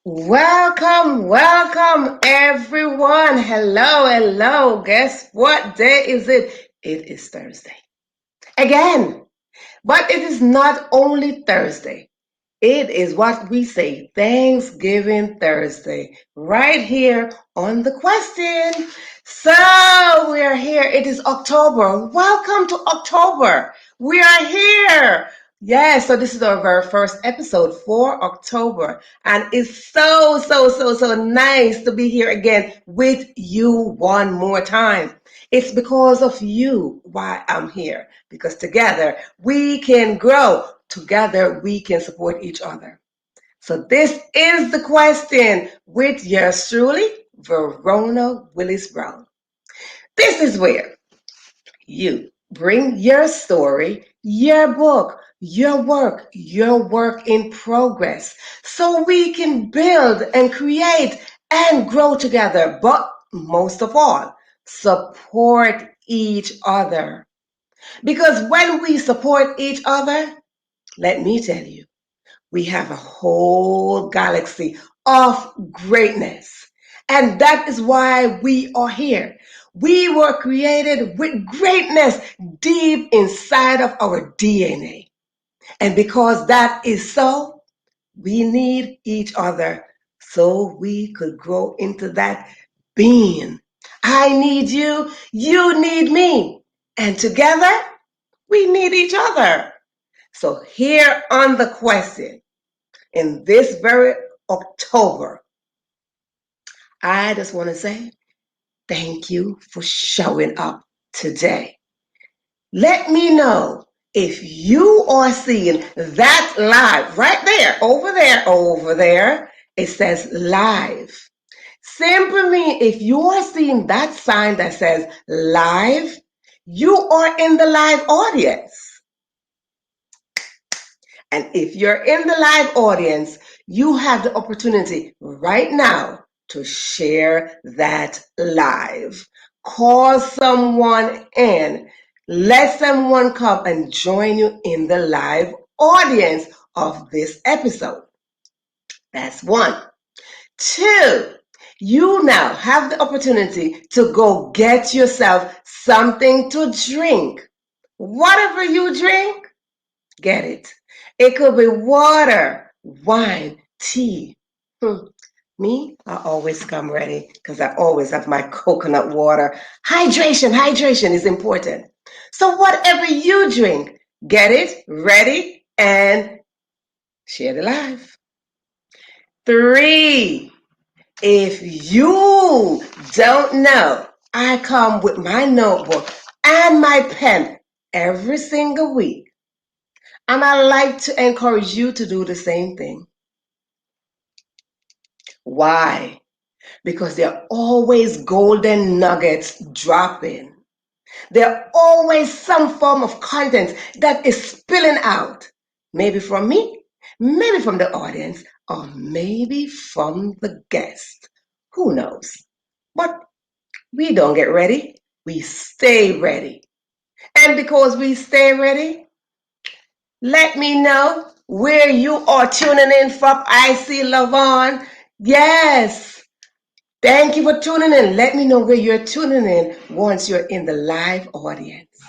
Welcome, welcome everyone. Hello, hello. Guess what day is it? It is Thursday. Again, but it is not only Thursday. It is what we say Thanksgiving Thursday, right here on the question. So we are here. It is October. Welcome to October. We are here. Yes, so this is our very first episode for October. And it's so nice to be here again with you one more time. It's because of you why I'm here. Because together we can grow. Together we can support each other. So this is the question with yours truly, Verona Willis Brown. This is where you bring your story, your book, your work in progress, so we can build and create and grow together. But most of all, support each other. Because when we support each other, let me tell you, we have a whole galaxy of greatness. And that is why we are here. We were created with greatness deep inside of our DNA. And because that is so, we need each other so we could grow into that being. I need you, you need me. And together, we need each other. So here on the question, in this very October, I just want to say thank you for showing up today. Let me know if you are seeing that live right there, over there. It says live. Simply mean if you are seeing that sign that says live, you are in the live audience. And if you're in the live audience, you have the opportunity right now to share that live. Call someone in. Let someone come and join you in the live audience of this episode. That's one. Two, you now have the opportunity to go get yourself something to drink. Whatever you drink, get it. It could be water, wine, tea. Me, I always come ready because I always have my coconut water. Hydration is important. So whatever you drink, get it, ready, and share the life. Three, if you don't know, I come with my notebook and my pen every single week. And I like to encourage you to do the same thing. Why? Because there are always golden nuggets dropping. There are always some form of content that is spilling out. Maybe from me, maybe from the audience, or maybe from the guest. Who knows? But we don't get ready, we stay ready. And because we stay ready, let me know where you are tuning in from. I see Lavon. Yes. Thank you for tuning in. Let me know where you're tuning in once you're in the live audience.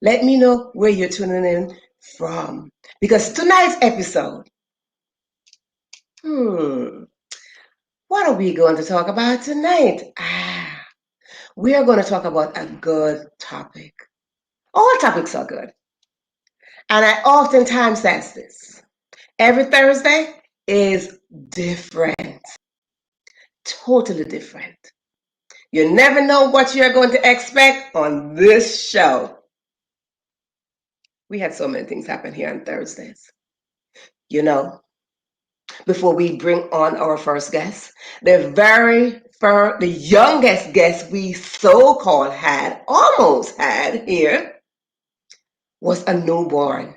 Let me know where you're tuning in from. Because tonight's episode, what are we going to talk about tonight? We are going to talk about a good topic. All topics are good. And I oftentimes ask this. Every Thursday is different, totally different. You never know what you're going to expect on this show. We had so many things happen here on Thursdays. You know, before we bring on our first guest, the youngest guest we so-called almost had here, was a newborn.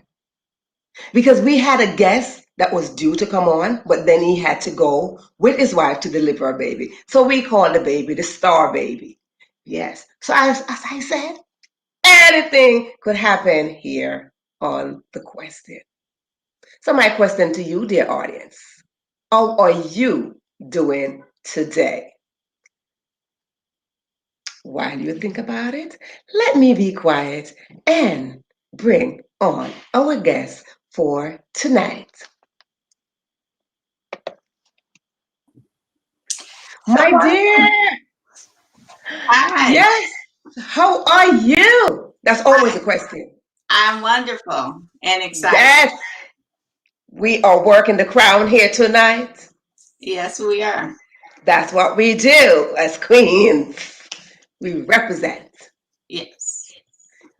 Because we had a guest that was due to come on, but then he had to go with his wife to deliver a baby. So we called the baby the star baby. Yes. So as I said, anything could happen here on the question. So my question to you, dear audience, how are you doing today? While you think about it, let me be quiet and bring on our guest for tonight. My dear, Hi, yes, how are you? That's always I, a question. I'm wonderful and excited. Yes, we are working the crown here tonight. Yes, we are. That's what we do as queens. We represent. Yes.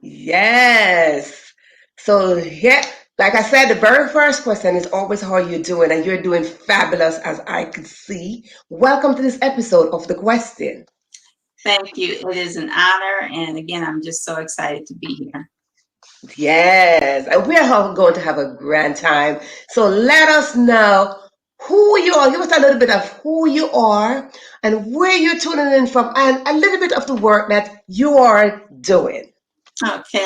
Yes. So, yeah, like I said, the very first question is always how you're doing, and you're doing fabulous as I can see. Welcome to this episode of The Question. Thank you. It is an honor. And again, I'm just so excited to be here. Yes, and we're all going to have a grand time. So, let us know who you are. Give us a little bit of who you are and where you're tuning in from, and a little bit of the work that you are doing. Okay.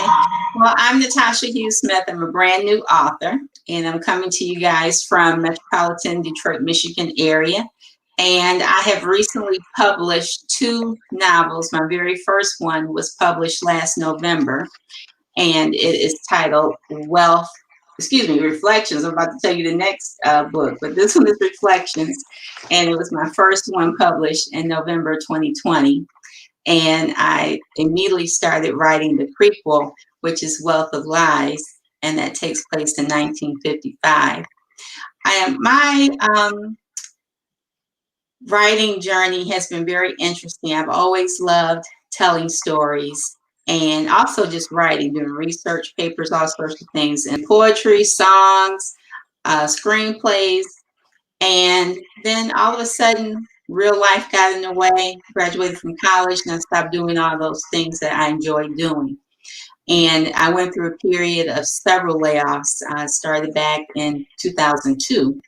Well, I'm Natasha Hughes Smith. I'm a brand new author, and I'm coming to you guys from metropolitan Detroit, Michigan area. And I have recently published two novels. My very first one was published last November, and it is titled Reflections. I'm about to tell you the next book, but this one is Reflections, and it was my first one published in November 2020. And I immediately started writing the prequel, which is Wealth of Lies, and that takes place in 1955. My writing journey has been very interesting. I've always loved telling stories and also just writing, doing research papers, all sorts of things, and poetry, songs, screenplays. And then all of a sudden, real life got in the way, graduated from college, and I stopped doing all those things that I enjoyed doing. And I went through a period of several layoffs. I started back in 2002.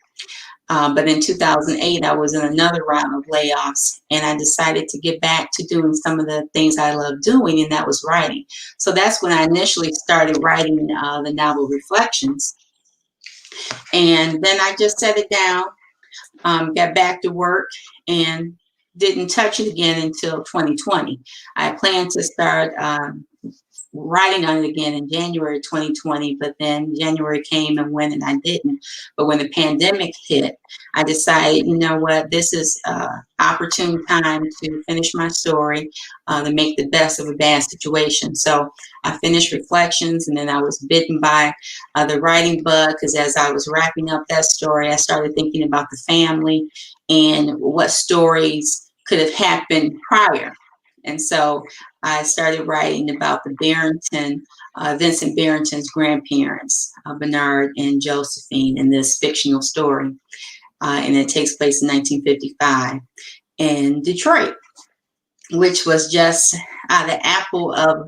But in 2008, I was in another round of layoffs, and I decided to get back to doing some of the things I love doing, and that was writing. So that's when I initially started writing the novel Reflections. And then I just set it down, got back to work, and didn't touch it again until 2020. I planned to start writing on it again in January 2020, but then January came and went and I didn't. But when the pandemic hit, I decided, you know what, this is an opportune time to finish my story, to make the best of a bad situation. So I finished Reflections, and then I was bitten by the writing bug, because as I was wrapping up that story, I started thinking about the family and what stories could have happened prior. And so I started writing about the Vincent Barrington's grandparents, Bernard and Josephine, in this fictional story. And it takes place in 1955 in Detroit, which was just the apple of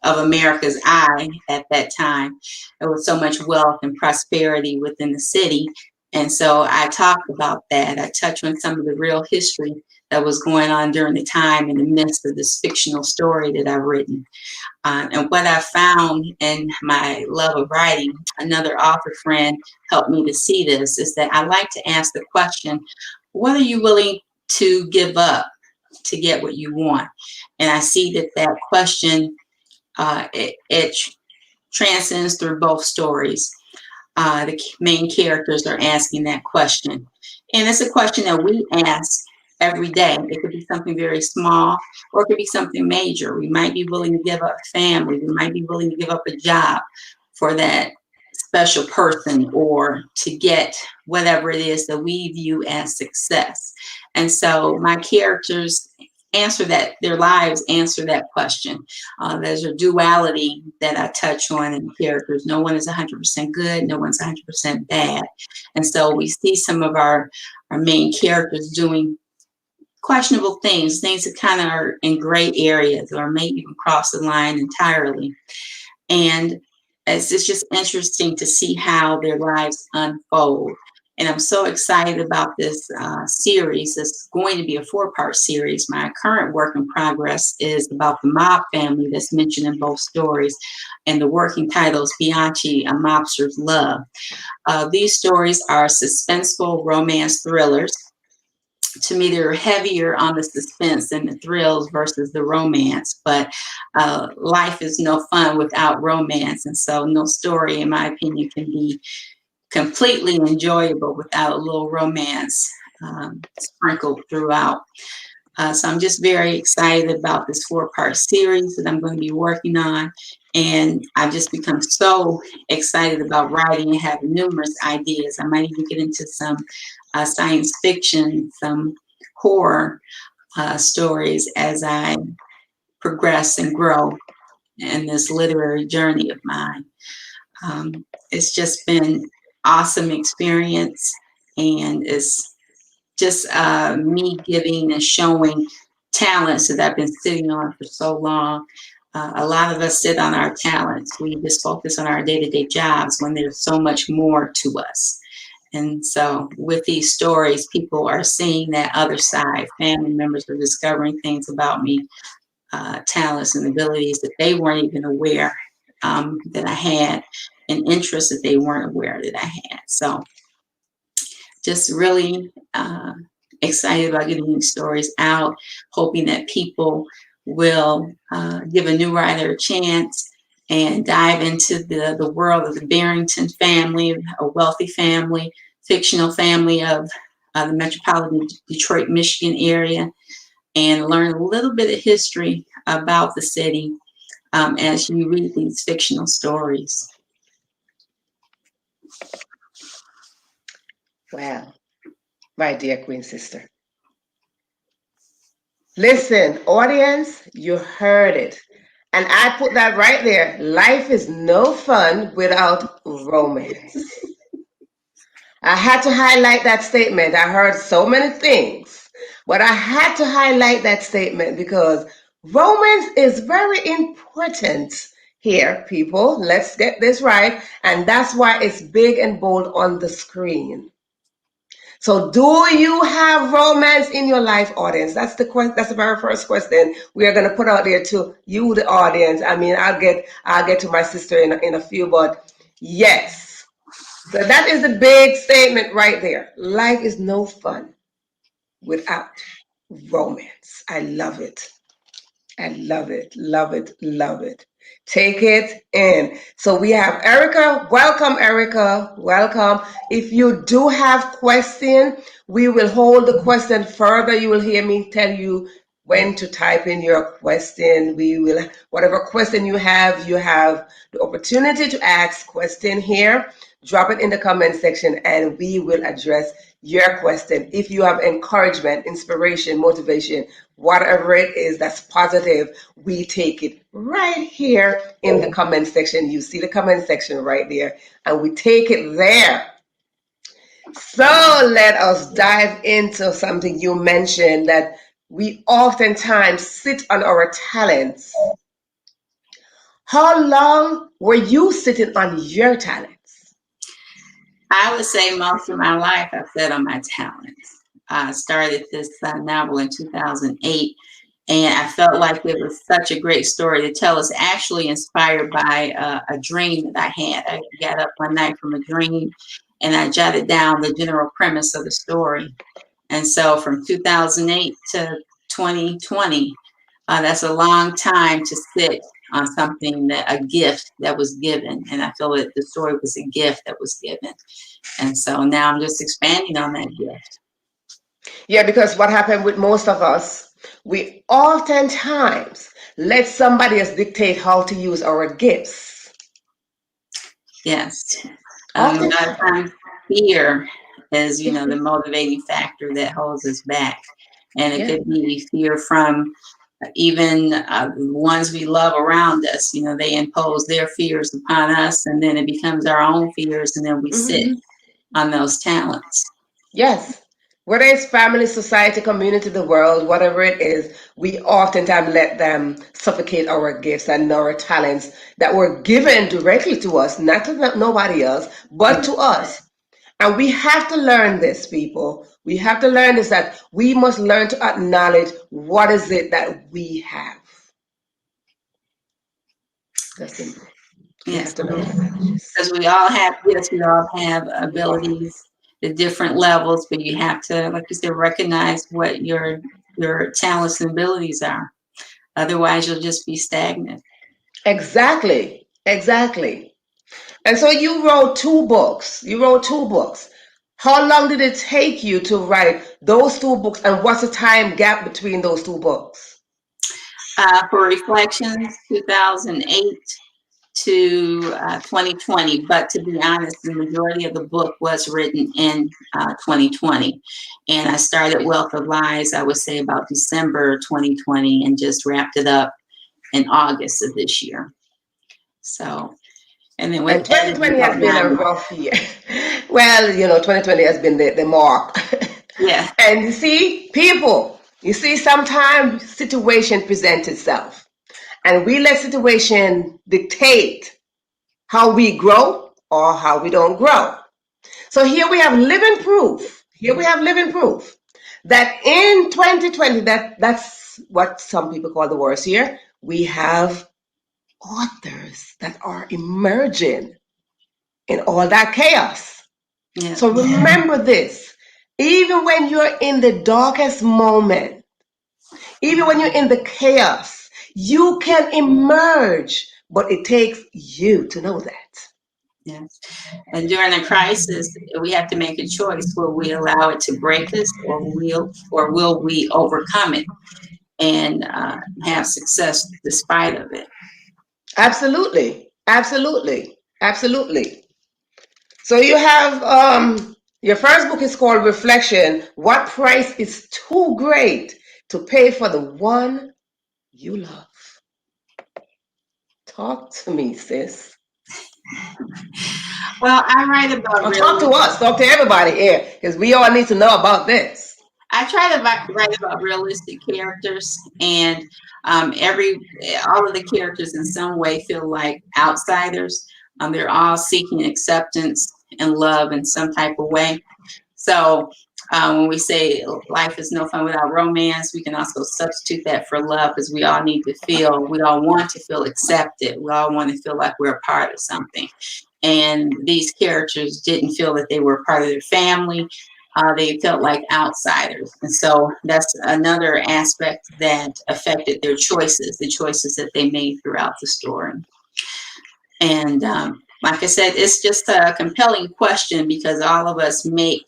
America's eye at that time. There was so much wealth and prosperity within the city. And so I talked about that. I touched on some of the real history that was going on during the time in the midst of this fictional story that I've written. And what I found in my love of writing, another author friend helped me to see this, is that I like to ask the question, what are you willing to give up to get what you want? And I see that that question, it transcends through both stories. The main characters are asking that question. And it's a question that we ask every day. It could be something very small, or it could be something major. We might be willing to give up family. We might be willing to give up a job for that special person, or to get whatever it is that we view as success. And so my characters answer that, their lives answer that question. There's a duality that I touch on in characters. No one is 100% good, no one's 100% bad. And so we see some of our main characters doing questionable things, things that kind of are in gray areas, or maybe even cross the line entirely. And it's just interesting to see how their lives unfold. And I'm so excited about this series. It's going to be a 4-part series. My current work in progress is about the mob family that's mentioned in both stories. And the working title is Bianchi, A Mobster's Love. These stories are suspenseful romance thrillers. To me, they're heavier on the suspense and the thrills versus the romance. But life is no fun without romance. And so no story, in my opinion, can be completely enjoyable without a little romance sprinkled throughout. So I'm just very excited about this 4-part series that I'm going to be working on. And I've just become so excited about writing and have numerous ideas. I might even get into some science fiction, some horror stories as I progress and grow in this literary journey of mine. It's just been awesome experience, and it's just me giving and showing talents that I've been sitting on for so long. A lot of us sit on our talents. We just focus on our day-to-day jobs when there's so much more to us. And so with these stories, people are seeing that other side. Family members are discovering things about me, talents and abilities that they weren't even aware that I had, and interests that they weren't aware that I had. So just really excited about getting these stories out, hoping that people will give a new writer a chance and dive into the world of the Barrington family, a wealthy family, fictional family of the metropolitan Detroit, Michigan area, and learn a little bit of history about the city as you read these fictional stories. Wow, my dear Queen Sister. Listen, audience, you heard it. And I put that right there. Life is no fun without romance. I had to highlight that statement. I heard so many things, but I had to highlight that statement because romance is very important here, people. Let's get this right. And that's why it's big and bold on the screen. So, do you have romance in your life, audience? That's the question. That's the very first question we are going to put out there to you, the audience. I mean, I'll get to my sister in a few, but yes. So that is the big statement right there. Life is no fun without romance. I love it. I love it, love it, love it. Take it in. So we have Erica. Welcome, Erica. Welcome. If you do have question, we will hold the question further. You will hear me tell you when to type in your question. We will, whatever question you have the opportunity to ask question here. Drop it in the comment section and we will address your question. If you have encouragement, inspiration, motivation, whatever it is that's positive, we take it right here in the comment section. You see the comment section right there, and we take it there. So let us dive into something you mentioned, that we oftentimes sit on our talents. How long were you sitting on your talents? I would say most of my life I've sat on my talents. I started this novel in 2008, and I felt like it was such a great story to tell. It's actually inspired by a dream that I had. I got up one night from a dream, and I jotted down the general premise of the story. And so from 2008 to 2020, that's a long time to sit on something, that a gift that was given. And I feel that the story was a gift that was given. And so now I'm just expanding on that gift. Yeah, because what happened with most of us, we oftentimes let somebody else dictate how to use our gifts. Yes. A lot of times fear is, the motivating factor that holds us back. And it could be fear from even the ones we love around us. They impose their fears upon us, and then it becomes our own fears, and then we sit on those talents. Yes. Whether it's family, society, community, the world, whatever it is, we oftentimes let them suffocate our gifts and our talents that were given directly to us, not to nobody else, but to us. And we have to learn this, people. We have to learn this, that we must learn to acknowledge what is it that we have. That's simple. We Yes, have to learn to acknowledge this. because we all have gifts, we all have abilities at different levels, but you have to, like you said, recognize what your talents and abilities are. Otherwise, you'll just be stagnant. Exactly. Exactly. And so you wrote two books. You wrote two books. How long did it take you to write those two books, and what's the time gap between those two books? For Reflections, 2008 to 2020. But to be honest, the majority of the book was written in 2020. And I started Wealth of Lies, I would say about December 2020, and just wrapped it up in August of this year. So, and then with And 2020 has about been a 9 months. rough year. Well, 2020 has been the mark. Yeah. And you see, people, sometimes situation presents itself. And we let situation dictate how we grow or how we don't grow. So here we have living proof. Here we have living proof that in 2020, that's what some people call the worst year. We have authors that are emerging in all that chaos. Yeah. So remember this. Even when you're in the darkest moment, even when you're in the chaos, you can emerge, but it takes you to know that. Yes. And during a crisis, we have to make a choice. Will we allow it to break us, or will we overcome it and have success despite of it? Absolutely. Absolutely. Absolutely. So you have your first book is called Reflection. What price is too great to pay for the one you love? Talk to me, sis. Well, I write about Or talk to us. Talk to everybody here, because we all need to know about this. I try to write about realistic characters, and all of the characters in some way feel like outsiders. They're all seeking acceptance and love in some type of way. So when we say life is no fun without romance, we can also substitute that for love, because we all need to feel, we all want to feel accepted. We all want to feel like we're a part of something. And these characters didn't feel that they were part of their family. They felt like outsiders. And so that's another aspect that affected their choices, the choices that they made throughout the story. And like I said, it's just a compelling question, because all of us make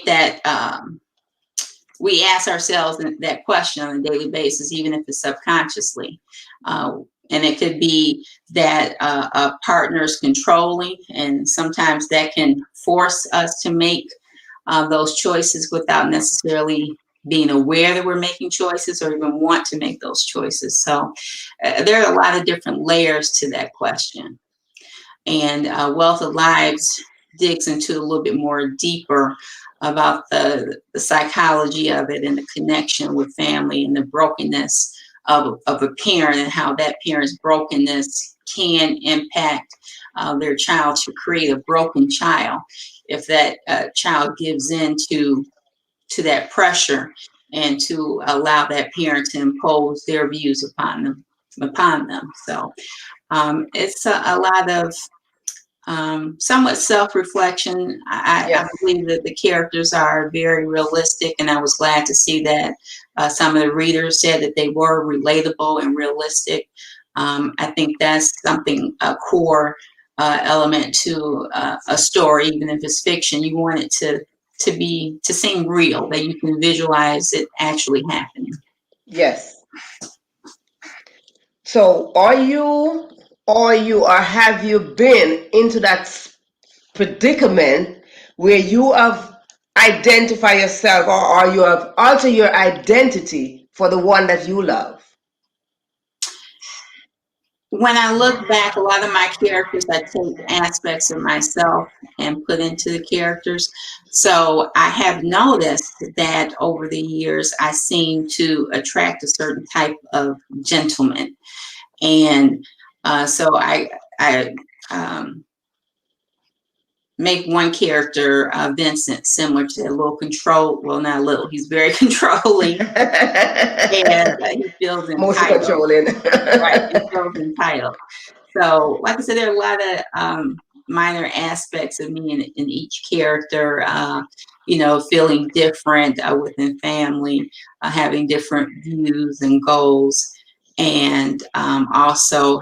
that we ask ourselves that question on a daily basis, even if it's subconsciously. And it could be that a partner is controlling, and sometimes that can force us to make those choices without necessarily being aware that we're making choices or even want to make those choices. So there are a lot of different layers to that question. And Wealth of Lives digs into a little bit more deeper about the psychology of it, and the connection with family, and the brokenness of a parent, and how that parent's brokenness can impact their child, to create a broken child if that child gives in to that pressure, and to allow that parent to impose their views upon them. So it's a lot of somewhat self-reflection. I believe that the characters are very realistic, and I was glad to see that some of the readers said that they were relatable and realistic. I think that's something, a core element to a story. Even if it's fiction, you want it to seem real, that you can visualize it actually happening. Yes. So have you been into that predicament where you have identified yourself, or you have altered your identity for the one that you love? When I look back, a lot of my characters, I take aspects of myself and put into the characters. So I have noticed that over the years, I seem to attract a certain type of gentleman. And so I make one character, Vincent, similar to a little control. Well, not a little. He's very controlling, and he feels Mostly entitled. controlling. Right, he feels entitled. So, like I said, there are a lot of minor aspects of me in each character. Feeling different within family, having different views and goals, and also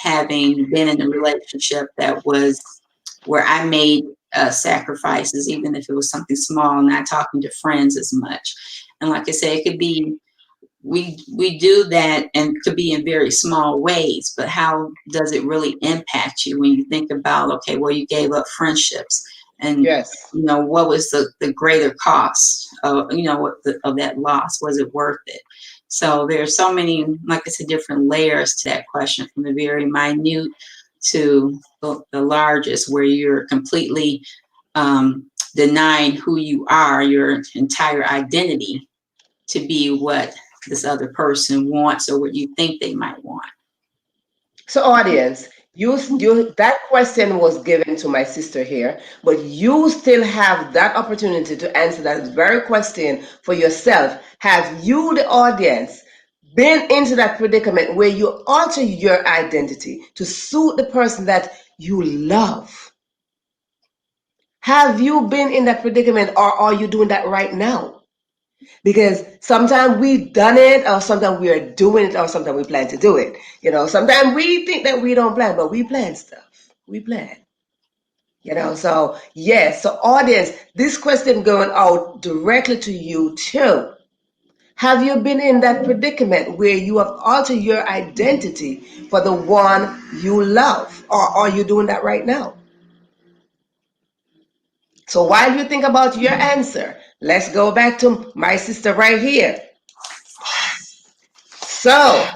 having been in a relationship that was where I made sacrifices, even if it was something small, not talking to friends as much. And like I say, it could be we do that and could be in very small ways, but how does it really impact you when you think about, okay, well, you gave up friendships, and Yes. what was the greater cost of of that loss? Was it worth it? So there's so many, like I said, different layers to that question, from the very minute to the largest, where you're completely denying who you are, your entire identity, to be what this other person wants or what you think they might want. So, audience, you that question was given to my sister here, but you still have that opportunity to answer that very question for yourself. Have you, the audience, been into that predicament where you alter your identity to suit the person that you love? Have you been in that predicament, or are you doing that right now? Because sometimes we've done it, or sometimes we are doing it, or sometimes we plan to do it. Sometimes we think that we don't plan, but we plan stuff. We plan. So yes. So audience, this question going out directly to you too. Have you been in that predicament where you have altered your identity for the one you love, or are you doing that right now? So while you think about your answer, let's go back to my sister right here. So,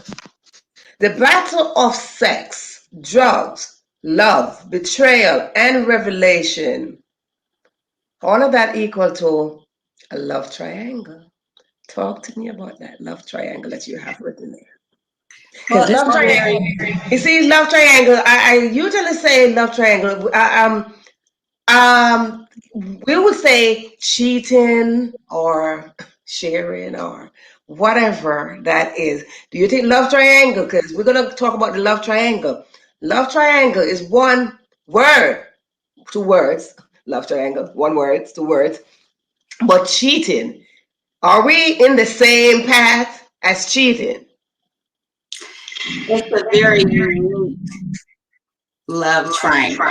the battle of sex, drugs, love, betrayal, and revelation, all of that equal to a love triangle. Talk to me about that love triangle that you have written there. Well, Because it's love a triangle, very you see, love triangle, I usually say love triangle. Um, we would say cheating or sharing or whatever that is. Do you think love triangle? Because we're gonna talk about the love triangle. Love triangle is one word, two words. Love triangle, one word, two words. But cheating, are we in the same path as cheating? it's a very unique love triangle,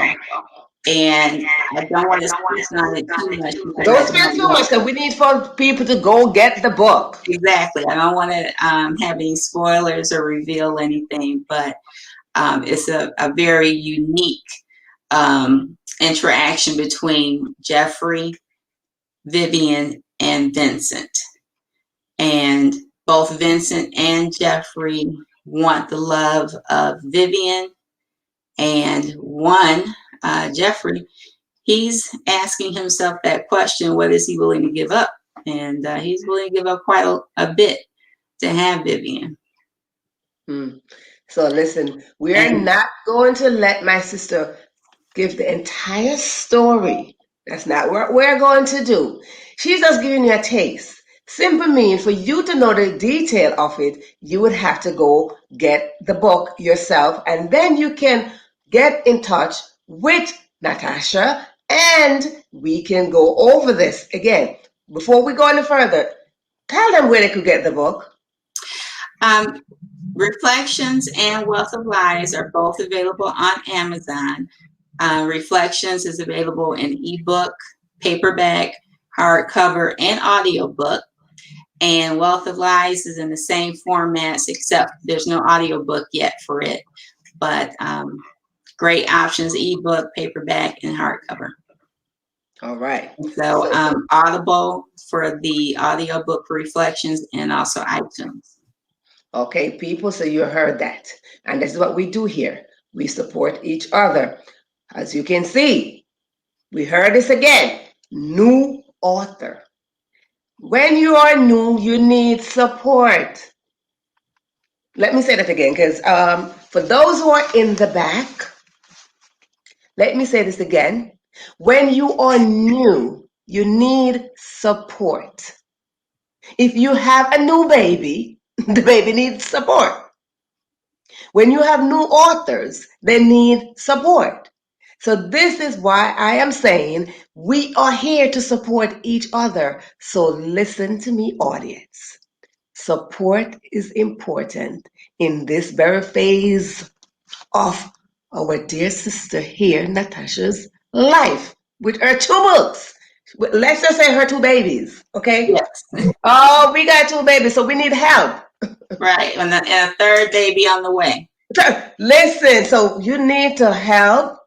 and I don't want to speak on it too much because I Don't spend don't too know much because we need for people to go get the book. exactly. I don't want to have any spoilers or reveal anything, but it's a very unique interaction between Jeffrey, Vivian, and Vincent. And both Vincent and Jeffrey want the love of Vivian. And Jeffrey, he's asking himself that question: what is he willing to give up? And he's willing to give up quite a bit to have Vivian. Hmm. So listen, we are And not going to let my sister give the entire story. That's not what we're going to do. She's just giving you a taste. Simple mean for you to know the detail of it, you would have to go get the book yourself, and then you can get in touch with Natasha, and we can go over this again. Before we go any further, tell them where they could get the book. um, Reflections and Wealth of Lies are both available on Amazon. Reflections is available in ebook, paperback, hardcover, and audiobook. And Wealth of Lies is in the same formats, except there's no audiobook yet for it. But great options: ebook, paperback, and hardcover. All right. So Audible for the audiobook for Reflections, and also iTunes. Okay, people, so you heard that. And this is what we do here. We support each other. As you can see, we heard this again. New author. When you are new, you need support. Let me say that again, because for those who are in the back, let me say this again. When you are new, you need support. If you have a new baby, the baby needs support. When you have new authors, they need support. So this is why I am saying we are here to support each other. So listen to me, audience. Support is important in this very phase of our dear sister here, Natasha's life with her two books. Let's just say her two babies, okay? Yes. Oh, we got two babies, so we need help. Right. And a third baby on the way. Listen, so you need to help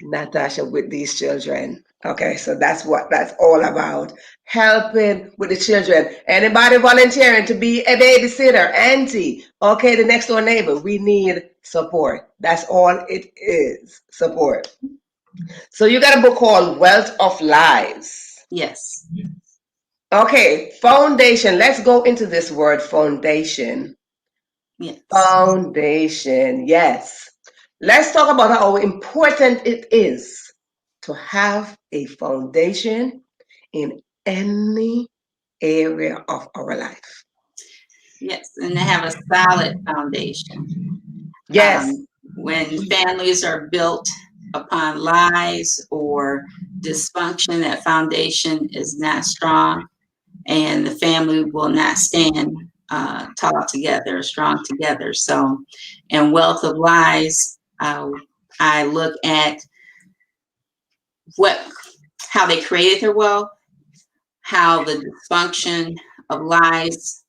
Natasha with these children. Okay, so that's what that's all about. Helping with the children. Anybody volunteering to be a babysitter, auntie, okay, the next door neighbor, we need support. That's all it is, support. So you got a book called Wealth of Lies. Yes. Okay, foundation. Let's go into this word foundation. Yes. Foundation, yes. Let's talk about how important it is to have a foundation in any area of our life. Yes. And they have a solid foundation. Yes. When families are built upon lies or dysfunction, that foundation is not strong, and the family will not stand tall together, strong together. So, in Wealth of Lies, I look at how they created their wealth, how the dysfunction of lies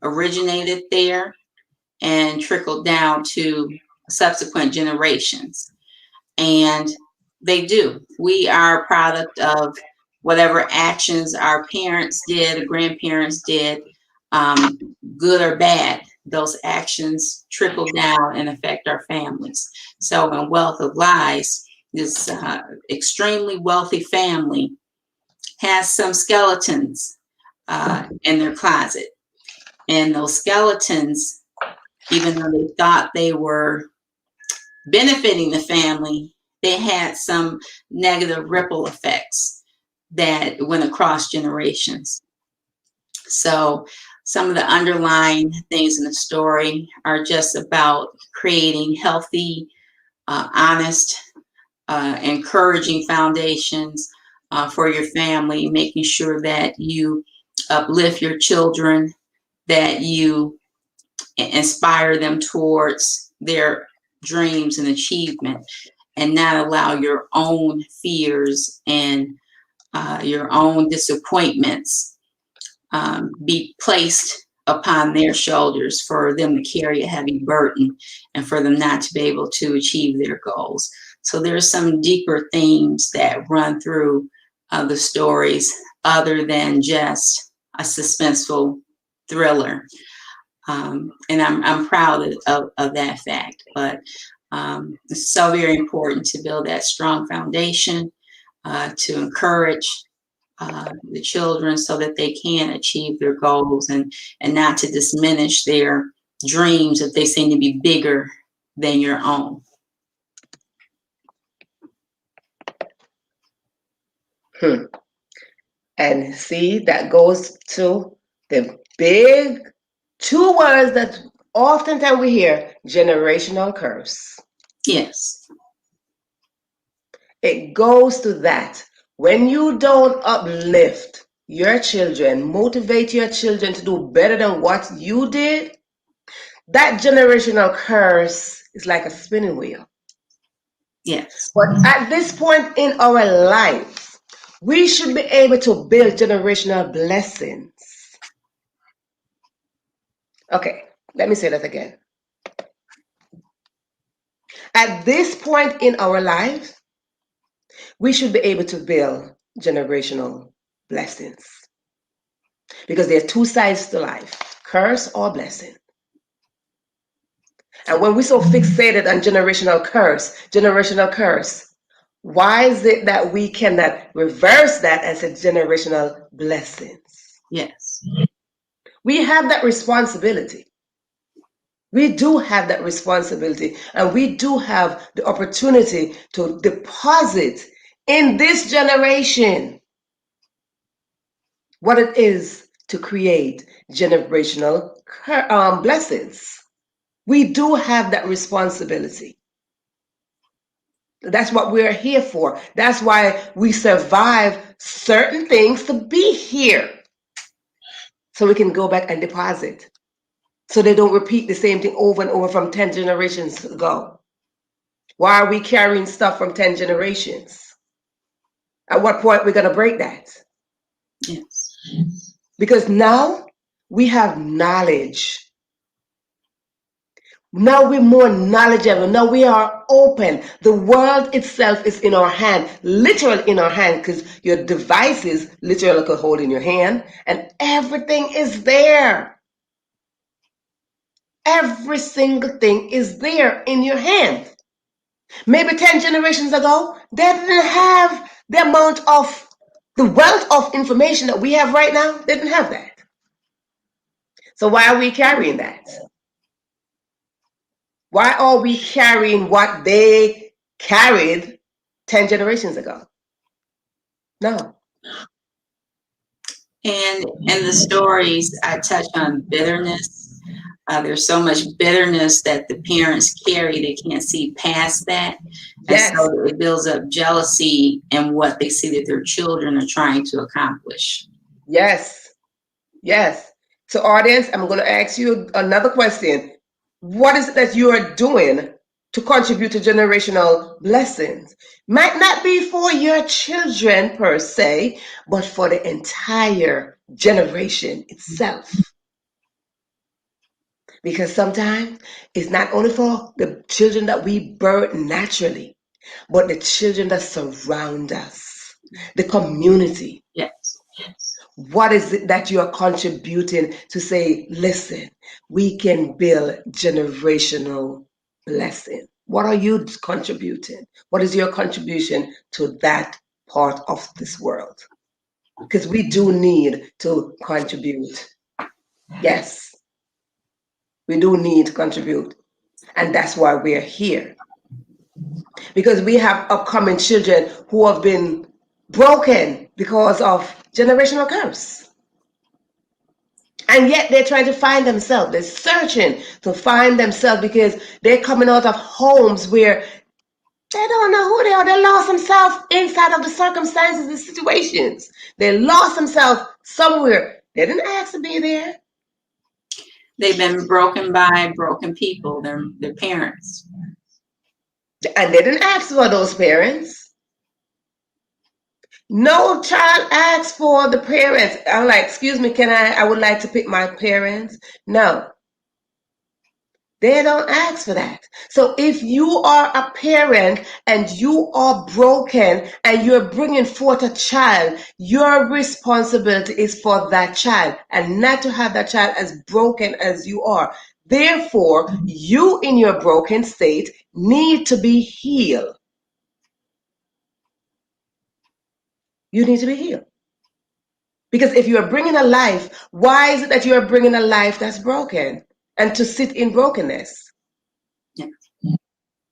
originated there, and trickled down to subsequent generations. And they do. We are a product of whatever actions our parents did, or grandparents did, good or bad. Those actions trickle down and affect our families. So in Wealth of Lies, this extremely wealthy family has some skeletons in their closet. And those skeletons, even though they thought they were benefiting the family, they had some negative ripple effects that went across generations. So some of the underlying things in the story are just about creating healthy, honest, encouraging foundations for your family, making sure that you uplift your children, that you inspire them towards their dreams and achievement, and not allow your own fears and your own disappointments be placed upon their shoulders for them to carry a heavy burden and for them not to be able to achieve their goals. So there's some deeper themes that run through the stories other than just a suspenseful thriller. And I'm proud of that fact. But it's so very important to build that strong foundation, to encourage the children so that they can achieve their goals, and not to diminish their dreams if they seem to be bigger than your own. And see, that goes to the big two words that oftentimes we hear, generational curse. Yes. It goes to that. When you don't uplift your children, motivate your children to do better than what you did, that generational curse is like a spinning wheel. Yes. But at this point in our life, we should be able to build generational blessings. Okay, let me say that again. At this point in our life, we should be able to build generational blessings. Because there are two sides to life, curse or blessing. And when we're so fixated on generational curse, why is it that we cannot reverse that as a generational blessings? Yes. We have that responsibility. We do have that responsibility, and we do have the opportunity to deposit in this generation what it is to create generational blessings. We do have that responsibility. That's what we're here for. That's why we survive certain things to be here. So we can go back and deposit. So they don't repeat the same thing over and over from 10 generations ago. Why are we carrying stuff from 10 generations? At what point we're going to break that? Yes. Because now we have knowledge. Now we're more knowledgeable. Now we are open. The world itself is in our hand, literally in our hand, because your devices literally could hold in your hand, and everything is there. Every single thing is there in your hand. Maybe 10 generations ago, they didn't have the amount of the wealth of information that we have right now. They didn't have that. So why are we carrying that? Why are we carrying what they carried 10 generations ago? No. And in the stories, I touch on bitterness. There's so much bitterness that the parents carry, they can't see past that. Yes. And so it builds up jealousy in what they see that their children are trying to accomplish. Yes. Yes. So audience, I'm going to ask you another question. What is it that you are doing to contribute to generational blessings? Might not be for your children per se, but for the entire generation itself. Because sometimes it's not only for the children that we birth naturally, but the children that surround us, the community. Yes. What is it that you are contributing to say, listen, we can build generational blessing? What are you contributing? What is your contribution to that part of this world? Because we do need to contribute. Yes, we do need to contribute. And that's why we're here. Because we have upcoming children who have been broken because of generational curse. And yet they're trying to find themselves. They're searching to find themselves because they're coming out of homes where they don't know who they are. They lost themselves inside of the circumstances and situations. They lost themselves somewhere. They didn't ask to be there. They've been broken by broken people, their parents. And they didn't ask for those parents. No child asks for the parents. I'm like, excuse me, I would like to pick my parents. No. They don't ask for that. So if you are a parent and you are broken and you're bringing forth a child, your responsibility is for that child and not to have that child as broken as you are. Therefore, you in your broken state need to be healed. You need to be healed. Because if you are bringing a life, why is it that you are bringing a life that's broken and to sit in brokenness?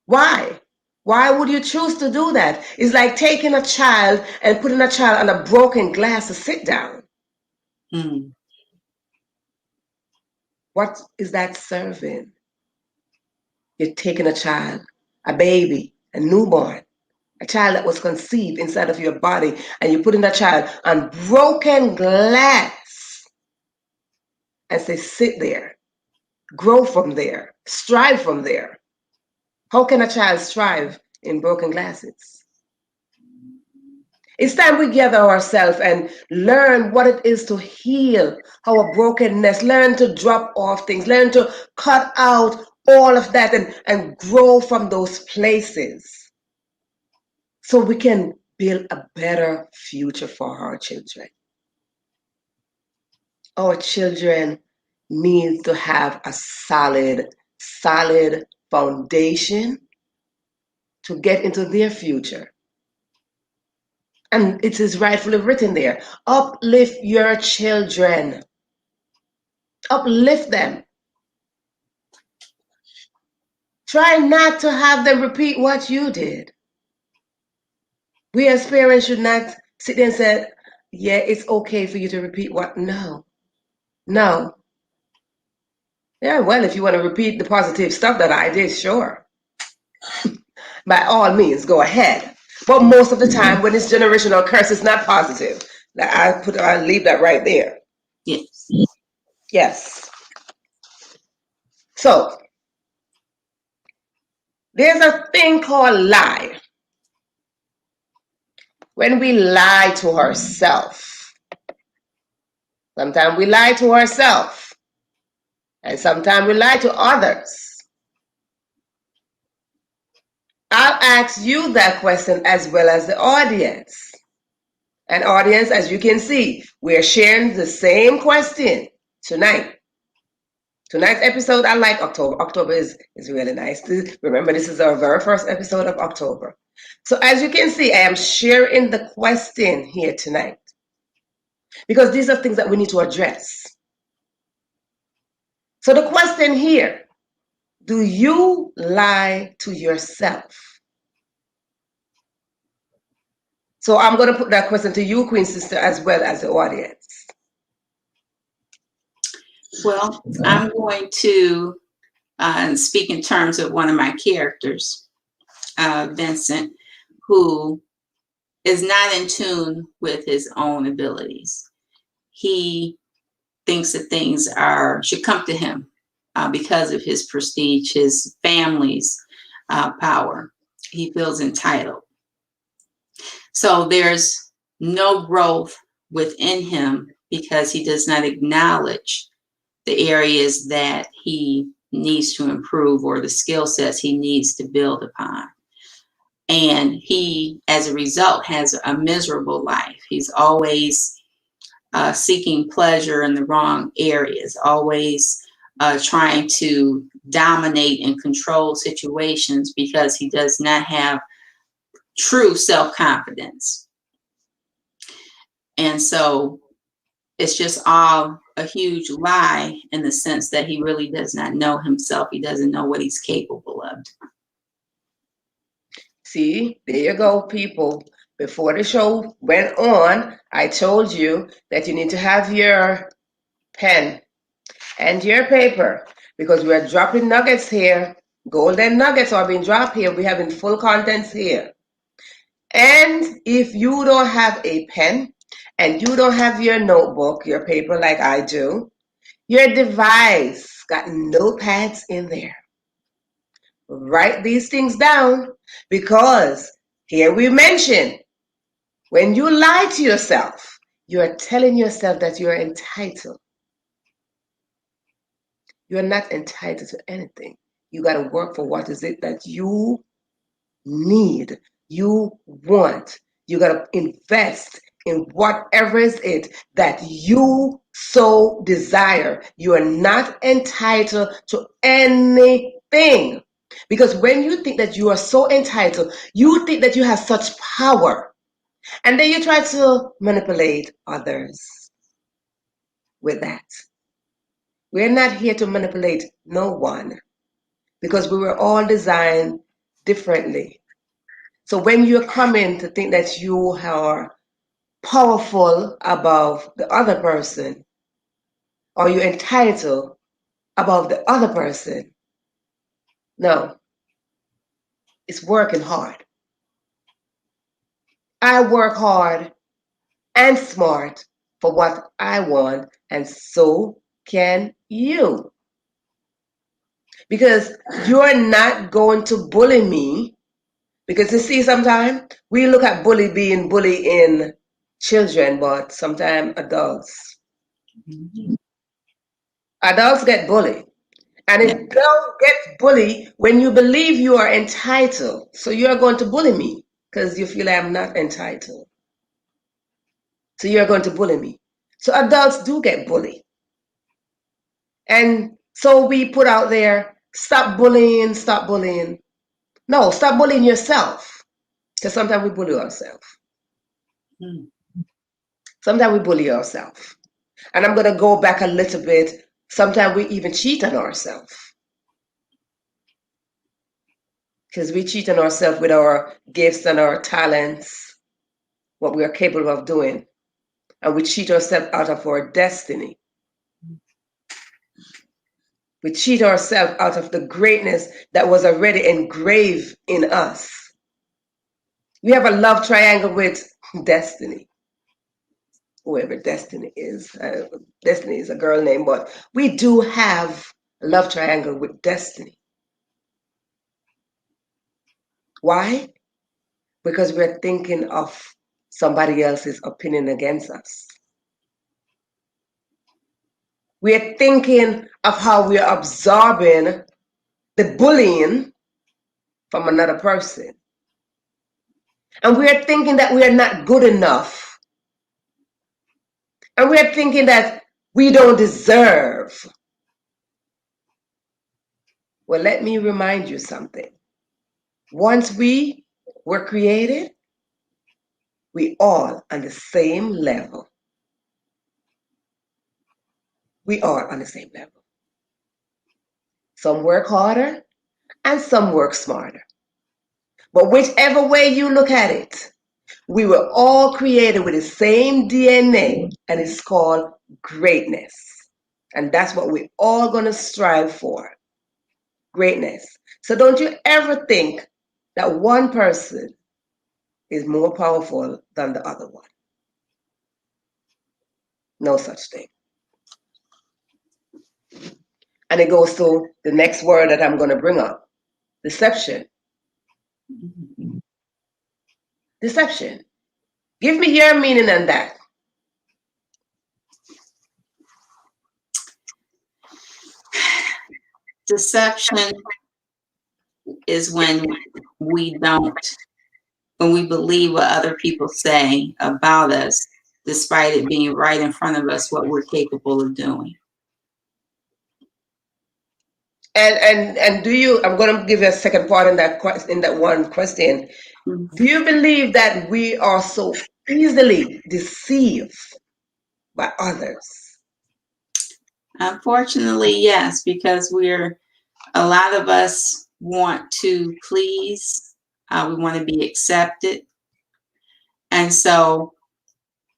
Why? Why would you choose to do that? It's like taking a child and putting a child on a broken glass to sit down. Mm. What is that serving? You're taking a child, a baby, a newborn, a child that was conceived inside of your body, and you're putting that child on broken glass and say, sit there, grow from there, strive from there. How can a child strive in broken glasses? It's time we gather ourselves and learn what it is to heal our brokenness, learn to drop off things, learn to cut out all of that and grow from those places so we can build a better future for our children. Our children need to have a solid foundation to get into their future. And it is rightfully written there. Uplift your children. Uplift them. Try not to have them repeat what you did. We as parents should not sit there and say, yeah, it's okay for you to repeat what. No. No. Yeah, well, if you want to repeat the positive stuff that I did, sure. By all means, go ahead. But most of the time, when it's generational curse, it's not positive. I'll leave that right there. Yes. Yes. So, there's a thing called lie. When we lie to ourselves, sometimes we lie to ourselves, and sometimes we lie to others. I'll ask you that question as well as the audience. And audience, as you can see, we're sharing the same question tonight. Tonight's episode, I like October. October is really nice. Remember, this is our very first episode of October. So as you can see, I am sharing the question here tonight because these are things that we need to address. So the question here, do you lie to yourself? So I'm going to put that question to you, Queen Sister, as well as the audience. Well, I'm going to speak in terms of one of my characters, Vincent, who is not in tune with his own abilities. He thinks that things should come to him because of his prestige, his family's power. He feels entitled. So there's no growth within him because he does not acknowledge the areas that he needs to improve or the skill sets he needs to build upon. And he, as a result, has a miserable life. He's always seeking pleasure in the wrong areas, always trying to dominate and control situations because he does not have true self-confidence. And so it's just all a huge lie in the sense that he really does not know himself. He doesn't know what he's capable of. See, there you go, people. Before the show went on, I told you that you need to have your pen and your paper because we are dropping nuggets here. Golden nuggets are being dropped here. We're having full contents here. And if you don't have a pen and you don't have your notebook, your paper like I do, your device got notepads in there. Write these things down because here we mention when you lie to yourself, you are telling yourself that you are entitled. You're not entitled to anything. You got to work for what is it that you need, you want. You got to invest in whatever is it that you so desire. You are not entitled to anything. Because when you think that you are so entitled, you think that you have such power. And then you try to manipulate others with that. We're not here to manipulate no one because we were all designed differently. So when you come in to think that you are powerful above the other person or you're entitled above the other person, no, it's working hard. I work hard and smart for what I want, and so can you. Because you're not going to bully me. Because you see, sometimes we look at bully being bully in children, but sometimes adults. Adults get bullied. And it don't get bullied when you believe you are entitled. So you're going to bully me because you feel I'm not entitled. So you're going to bully me. So adults do get bullied. And so we put out there, stop bullying, stop bullying. No, stop bullying yourself. Because sometimes we bully ourselves. Sometimes we bully ourselves. And I'm going to go back a little bit. Sometimes we even cheat on ourselves. Because we cheat on ourselves with our gifts and our talents, what we are capable of doing. And we cheat ourselves out of our destiny. We cheat ourselves out of the greatness that was already engraved in us. We have a love triangle with destiny, whoever destiny is. Destiny is a girl name, but we do have a love triangle with destiny. Why? Because we're thinking of somebody else's opinion against us. We're thinking of how we're absorbing the bullying from another person. And we're thinking that we are not good enough. And we're thinking that we don't deserve. Well, let me remind you something. Once we were created, we all on the same level. We are on the same level. Some work harder and some work smarter. But whichever way you look at it, we were all created with the same DNA, and it's called greatness. And that's what we're all going to strive for, greatness. So don't you ever think that one person is more powerful than the other one. No such thing. And it goes to the next word that I'm going to bring up, deception. Deception. Give me your meaning on that. Deception is when we believe what other people say about us, despite it being right in front of us, what we're capable of doing. And do you? I'm going to give you a second part in that one question. Mm-hmm. Do you believe that we are so easily deceived by others? Unfortunately, yes, because a lot of us want to please. We want to be accepted, and so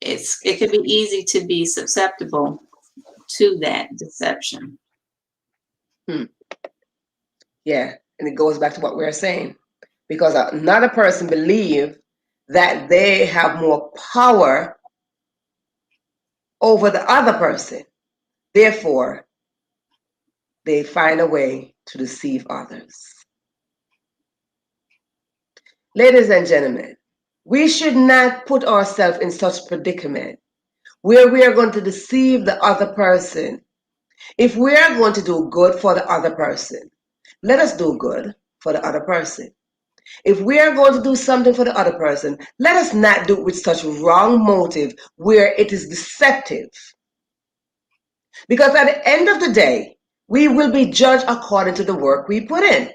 it can be easy to be susceptible to that deception. Yeah, and it goes back to what we were saying, because another person believes that they have more power over the other person. Therefore, they find a way to deceive others. Ladies and gentlemen, we should not put ourselves in such predicament where we are going to deceive the other person. If we are going to do good for the other person, let us do good for the other person. If we are going to do something for the other person, let us not do it with such wrong motive where it is deceptive. Because at the end of the day, we will be judged according to the work we put in.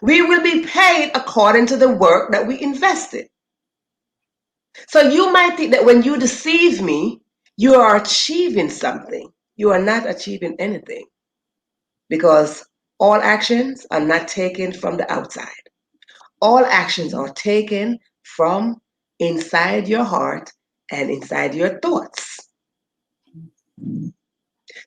We will be paid according to the work that we invested. So you might think that when you deceive me, you are achieving something. You are not achieving anything, because all actions are not taken from the outside. All actions are taken from inside your heart and inside your thoughts.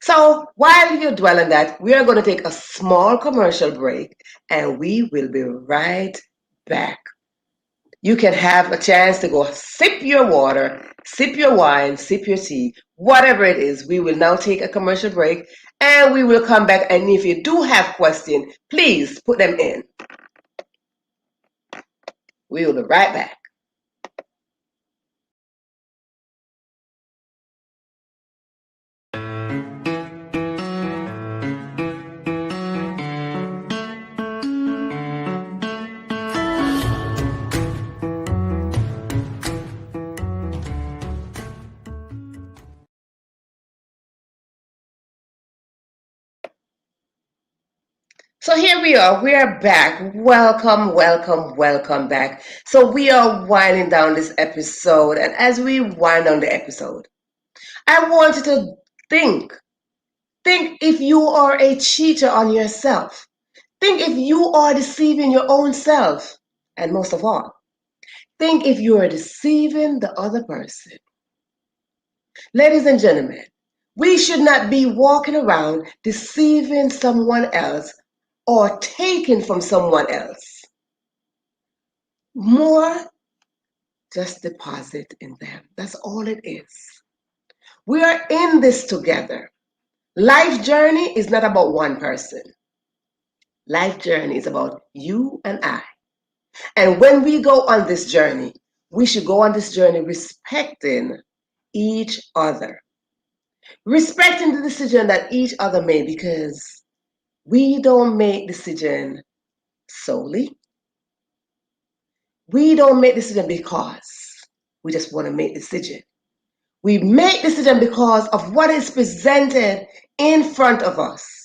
So while you dwell on that, we are going to take a small commercial break, and we will be right back. You can have a chance to go sip your water, sip your wine, sip your tea, whatever it is. We will now take a commercial break, and we will come back. And if you do have questions, please put them in. We will be right back. So here we are. We are back. Welcome, welcome, welcome back. So we are winding down this episode. And as we wind down the episode, I want you to think if you are a cheater on yourself. Think if you are deceiving your own self. And most of all, think if you are deceiving the other person. Ladies and gentlemen, we should not be walking around deceiving someone else or taking from someone else. More, just deposit in them. That's all it is. We are in this together. Life journey is not about one person. Life journey is about you and I. And when we go on this journey, we should go on this journey respecting each other. Respecting the decision that each other made, because we don't make decision solely. We don't make decision because we just want to make decision. We make decision because of what is presented in front of us.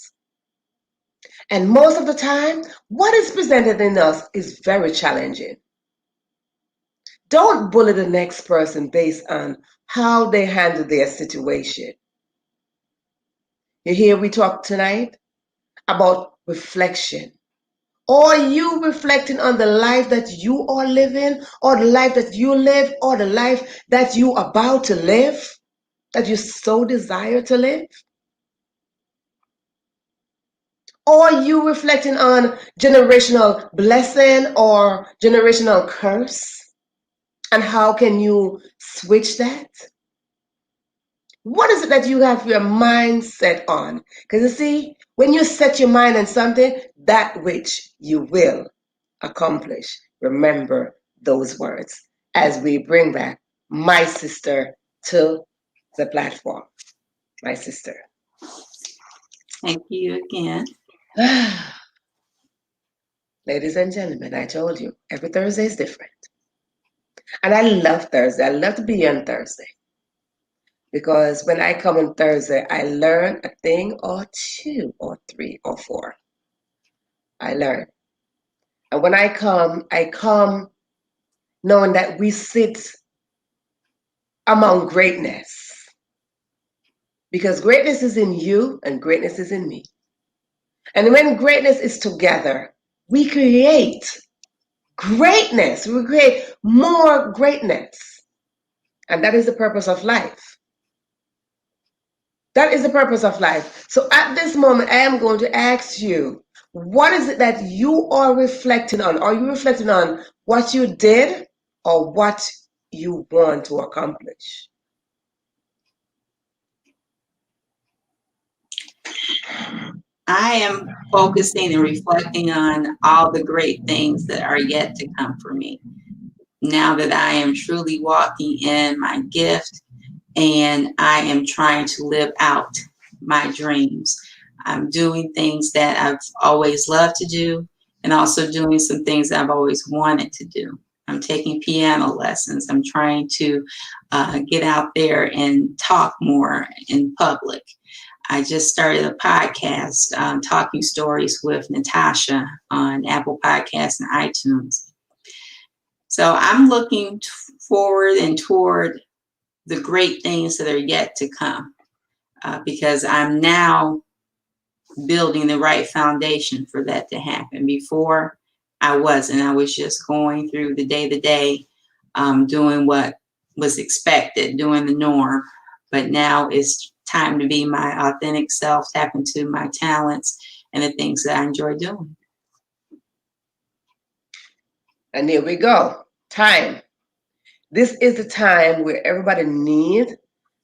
And most of the time, what is presented in us is very challenging. Don't bully the next person based on how they handle their situation. You hear we talk tonight about reflection. Are you reflecting on the life that you are living, or the life that you live, or the life that you are about to live, that you so desire to live? Are you reflecting on generational blessing or generational curse? And how can you switch that? What is it that you have your mind set on? Because you see, when you set your mind on something, that which you will accomplish. Remember those words as we bring back my sister to the platform. My sister. Thank you again. Ladies and gentlemen, I told you, every Thursday is different. And I love Thursday. I love to be on Thursday. Because when I come on Thursday, I learn a thing or two or three or four. I learn. And when I come knowing that we sit among greatness. Because greatness is in you and greatness is in me. And when greatness is together, we create greatness. We create more greatness. And that is the purpose of life. That is the purpose of life. So at this moment, I am going to ask you, what is it that you are reflecting on? Are you reflecting on what you did or what you want to accomplish? I am focusing and reflecting on all the great things that are yet to come for me. Now that I am truly walking in my gift and I am trying to live out my dreams. I'm doing things that I've always loved to do and also doing some things that I've always wanted to do. I'm taking piano lessons. I'm trying to get out there and talk more in public. I just started a podcast, Talking Stories with Natasha on Apple Podcasts and iTunes. So I'm looking forward and toward the great things that are yet to come because I'm now building the right foundation for that to happen. Before, I wasn't. I was just going through the day-to-day, doing what was expected, doing the norm. But now it's time to be my authentic self, tap into my talents and the things that I enjoy doing. And here we go. Time. This is the time where everybody needs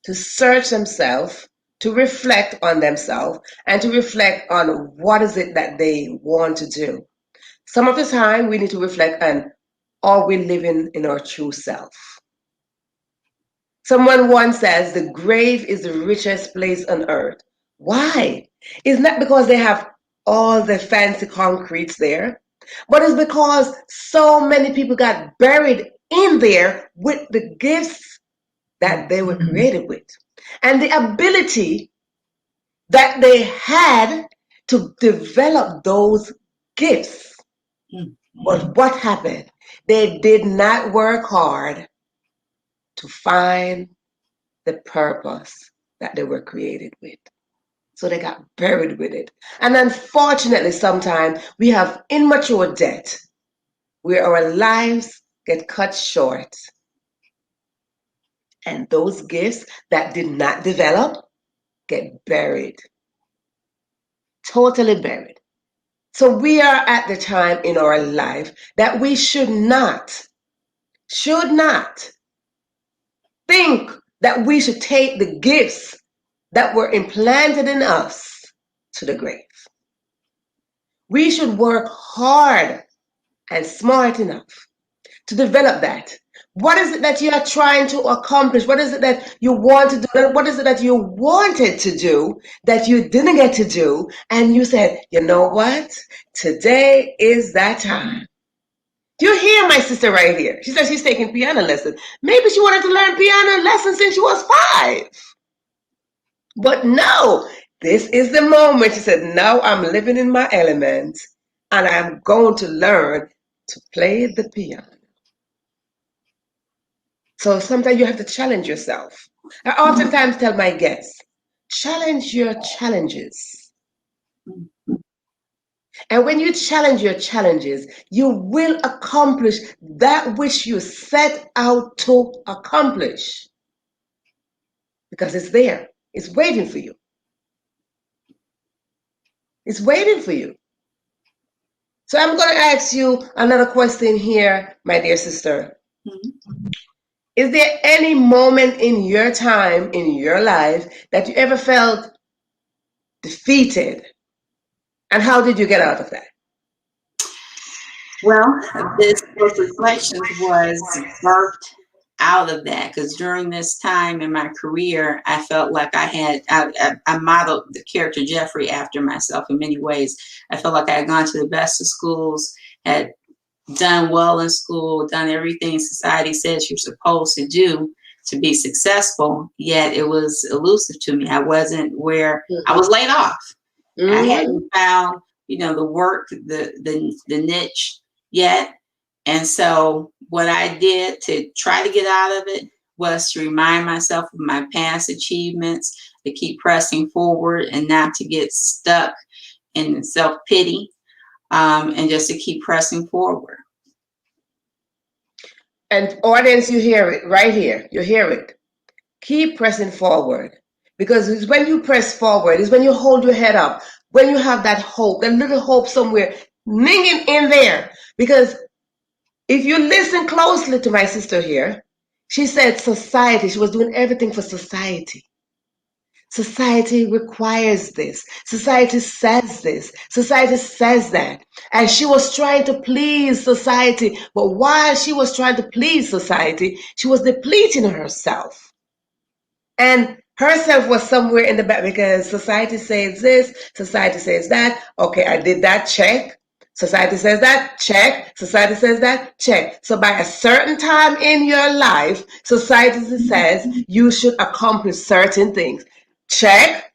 to search themselves, to reflect on themselves, and to reflect on what is it that they want to do. Some of the time we need to reflect on, are we living in our true self? Someone once says the grave is the richest place on earth. Why? It's not because they have all the fancy concretes there, but it's because so many people got buried in there with the gifts that they were created with and the ability that they had to develop those gifts. But what happened? They did not work hard to find the purpose that they were created with. So they got buried with it. And unfortunately, sometimes we have immature debt where our lives get cut short. And those gifts that did not develop get buried, totally buried. So we are at the time in our life that we should not think that we should take the gifts that were implanted in us to the grave. We should work hard and smart enough to develop that. What is it that you are trying to accomplish? What is it that you want to do? What is it that you wanted to do that you didn't get to do? And you said, you know what? Today is that time. You hear my sister right here. She says she's taking piano lessons. Maybe she wanted to learn piano lessons since she was 5. But no, this is the moment. She said, now I'm living in my element and I'm going to learn to play the piano. So sometimes you have to challenge yourself. I oftentimes tell my guests, challenge your challenges. And when you challenge your challenges, you will accomplish that which you set out to accomplish. Because it's there. It's waiting for you. It's waiting for you. So I'm going to ask you another question here, my dear sister. Mhm. Is there any moment in your time, in your life, that you ever felt defeated? And how did you get out of that? Well, this book Reflections was birthed out of that because during this time in my career, I felt like I modeled the character Jeffrey after myself in many ways. I felt like I had gone to the best of schools, had done well in school, done everything society says you're supposed to do to be successful, yet it was elusive to me. I wasn't where I was laid off. I hadn't found, the work, the niche yet. And so what I did to try to get out of it was to remind myself of my past achievements, to keep pressing forward and not to get stuck in self-pity, and just to keep pressing forward. And audience, you hear it right here. You hear it. Keep pressing forward. Because it's when you press forward, it's when you hold your head up, when you have that hope, that little hope somewhere ninging in there. Because if you listen closely to my sister here, she said society, she was doing everything for society. Society requires this. Society says this. Society says that. And she was trying to please society. But while she was trying to please society, she was depleting herself. And herself was somewhere in the back because society says this, society says that. Okay, I did that, check. Society says that, check. Society says that, check. So by a certain time in your life, society says you should accomplish certain things. Check.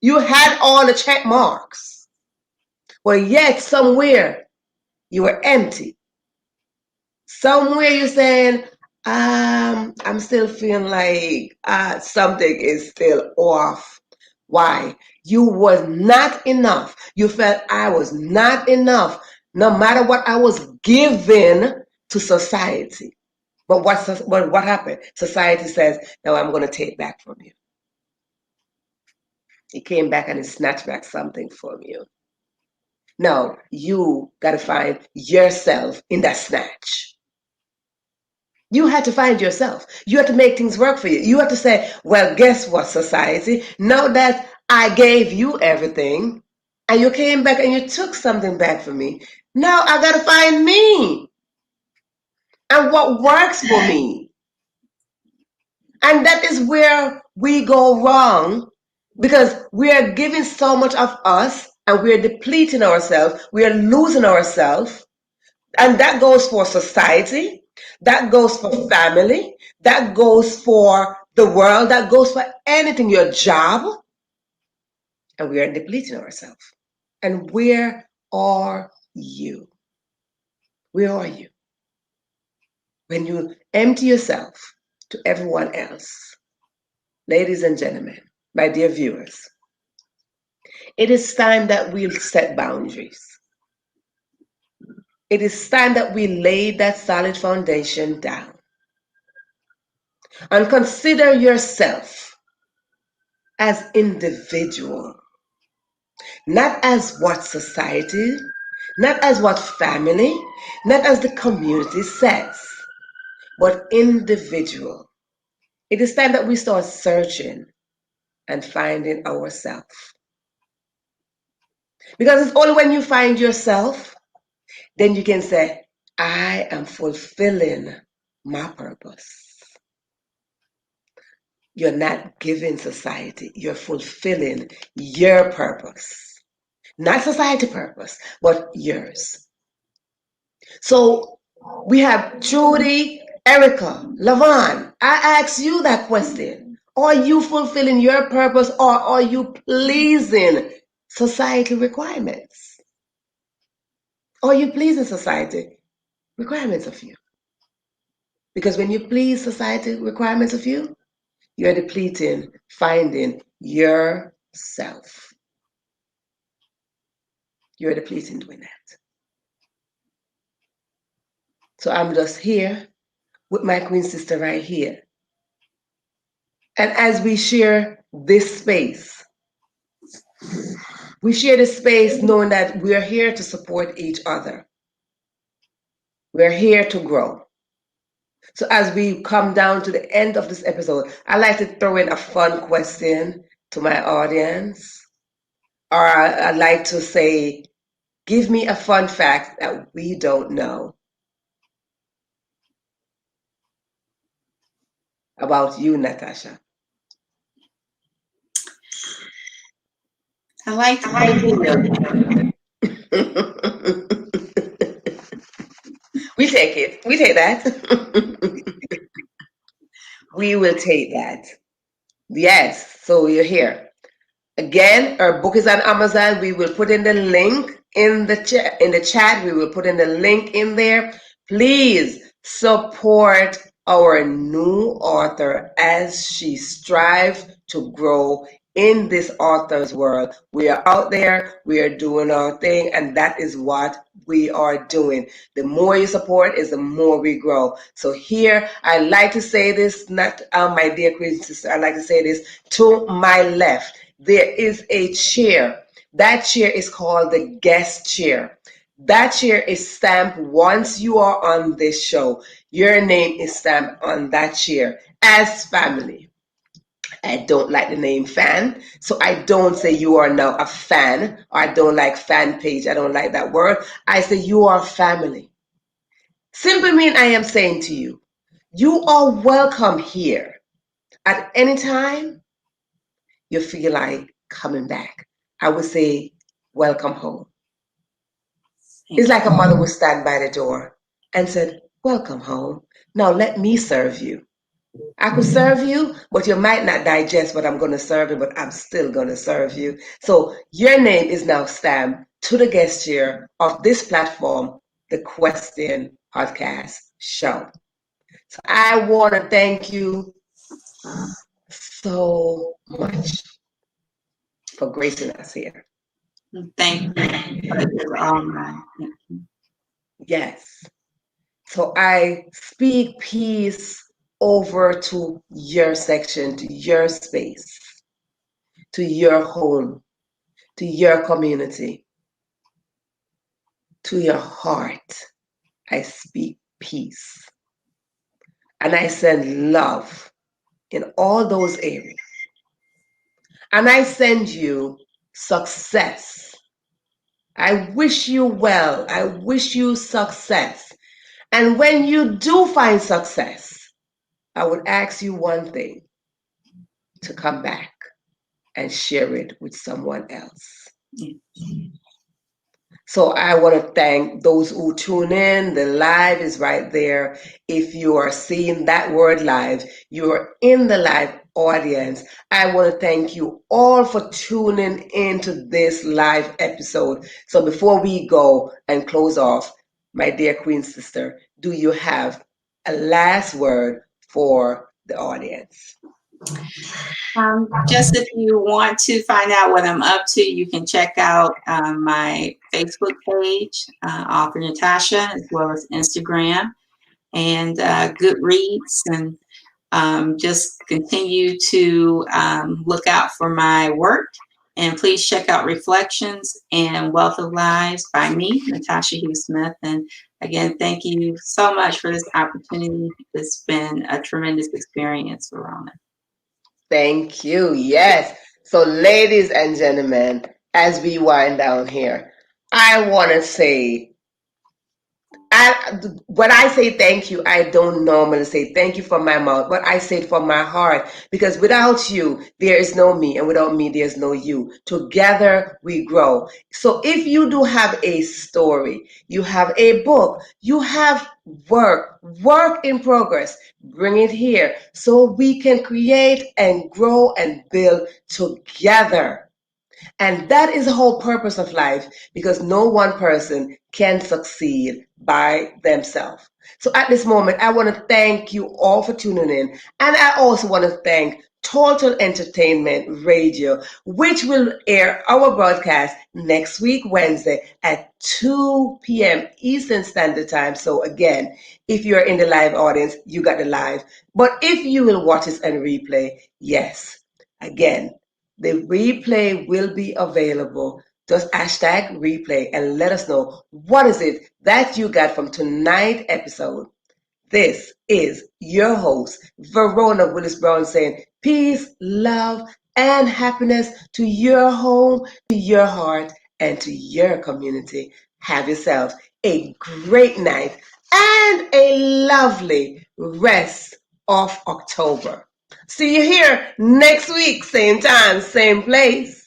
You had all the check marks. Well, yet somewhere you were empty. Somewhere you're saying, I'm still feeling like something is still off. Why? You was not enough. You felt I was not enough, no matter what I was given to society. But what happened? Society says, no, I'm going to take back from you. He came back and he snatched back something from you. No, you got to find yourself in that snatch. You had to find yourself. You had to make things work for you. You had to say, well, guess what, society? Now that I gave you everything and you came back and you took something back from me, now I got to find me and what works for me. And that is where we go wrong because we are giving so much of us and we are depleting ourselves. We are losing ourselves. And that goes for society, that goes for family, that goes for the world, that goes for anything, your job. And we are depleting ourselves. And where are you? Where are you? When you empty yourself to everyone else, ladies and gentlemen, my dear viewers, It is time that we set boundaries. It is time that we lay that solid foundation down and consider yourself as individual, not as what society, not as what family, not as the community says, but individual. It is time that we start searching and finding ourselves. Because it's only when you find yourself, then you can say, I am fulfilling my purpose. You're not giving society, you're fulfilling your purpose. Not society purpose, but yours. So we have Judy, Erica, Lavon. I ask you that question. Are you fulfilling your purpose or are you pleasing society requirements? Are you pleasing society requirements of you? Because when you please society requirements of you, you're depleting, finding yourself. You're depleting doing that. So I'm just here with my queen sister right here. And as we share this space, we share this space knowing that we're here to support each other. We're here to grow. So as we come down to the end of this episode, I like to throw in a fun question to my audience. Or I'd like to say, give me a fun fact that we don't know about you, Natasha. I like to play video games. We take it. We take that. We will take that. Yes. So you're here. Again, our book is on Amazon. We will put in the link in the chat. In the chat, we will put in the link in there. Please support our new author as she strives to grow in this author's world. We are out there, we are doing our thing, and that is what we are doing. The more you support is the more we grow. So here, I like to say this, not my dear Queen sister, I like to say this to my left. There is a chair. That chair is called the guest chair. That chair is stamped once you are on this show. Your name is stamped on that chair as family. I don't like the name fan, so I don't say you are now a fan, or I don't like fan page. I don't like that word. I say you are family. Simply mean I am saying to you, you are welcome here at any time you feel like coming back. I would say, welcome home. It's like a mother would stand by the door and said, welcome home. Now let me serve you. I could serve you, but you might not digest what I'm going to serve you, but I'm still going to serve you. So your name is now stamped to the guest chair of this platform, the Question Podcast Show. So I want to thank you so much for gracing us here. Thank you. Yes. So I speak peace over to your section, to your space, to your home, to your community, to your heart. I speak peace. And I send love in all those areas. And I send you success. I wish you well. I wish you success. And when you do find success, I would ask you one thing, to come back and share it with someone else. So I want to thank those who tune in. The live is right there. If you are seeing that word live, you're in the live audience. I want to thank you all for tuning into this live episode. So before we go and close off, my dear Queen sister, do you have a last word for the audience? Just if you want to find out what I'm up to, you can check out my Facebook page, Author Natasha, as well as Instagram and Goodreads, and just continue to look out for my work. And please check out Reflections and Wealth of Lives by me, Natasha Hughes Smith. And again, thank you so much for this opportunity. It's been a tremendous experience, Verona. Thank you. Yes. So, ladies and gentlemen, as we wind down here, I want to say, when I say thank you, I don't normally say thank you from my mouth, but I say it from my heart because without you, there is no me, and without me, there's no you. Together, we grow. So if you do have a story, you have a book, you have work in progress, bring it here so we can create and grow and build together. And that is the whole purpose of life because no one person can succeed by themselves. So at this moment, I want to thank you all for tuning in. And I also want to thank Total Entertainment Radio, which will air our broadcast next week, Wednesday at 2 p.m. Eastern Standard Time. So again, if you're in the live audience, you got the live. But if you will watch this and replay, yes, again, the replay will be available. Just hashtag replay and let us know what is it that you got from tonight's episode. This is your host, Verona Willis Brown, saying peace, love, and happiness to your home, to your heart, and to your community. Have yourself a great night and a lovely rest of October. See you here next week, same time, same place.